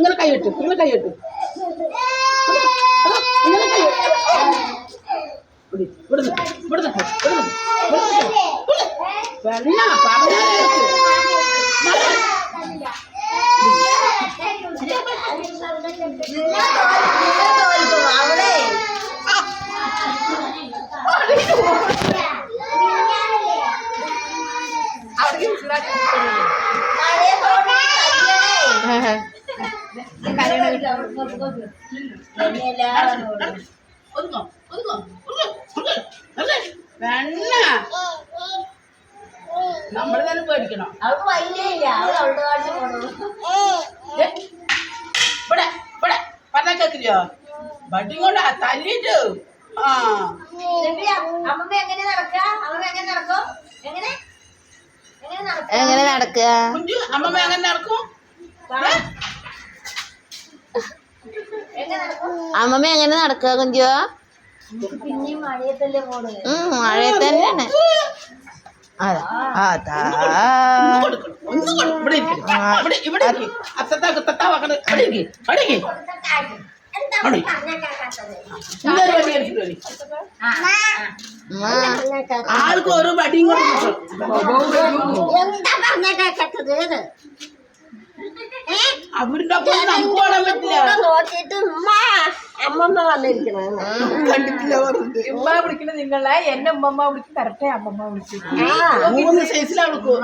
ഇങ്ങനെ കൈയിട്ടു ഇങ്ങനെ കൈയിട്ടു ഇങ്ങനെ കൈ നമ്മള് തന്നെ പേടിക്കണം. ഇവിടെ ഇവിടെ പറഞ്ഞ കേക്കില്ലോ ബഡി കൊണ്ട് തല്ലിട്ട് എങ്ങനെ നടക്കുക കുഞ്ചു അമ്മമ്മ എങ്ങനെ നടക്കും? അമ്മമ്മ എങ്ങനെ നടക്കുക കുഞ്ചു? മഴയത്ത് തന്നെയാണ്. ആൾക്ക് ഒരു വടിയും അവരുടെ ഒപ്പം നമുക്ക് ഓടാൻ പറ്റില്ല. നോക്കിട്ട് അമ്മമ്മ വന്നിരിക്കണം കണ്ടിട്ടില്ല ഉമ്മ വിളിക്കണ നിങ്ങളെ എന്നെ ഉമ്മമ്മ വിളിക്കും കറക്റ്റ് അമ്മമ്മ വിളിക്കും. 3 സൈസിലാണ് വിളിക്കുക.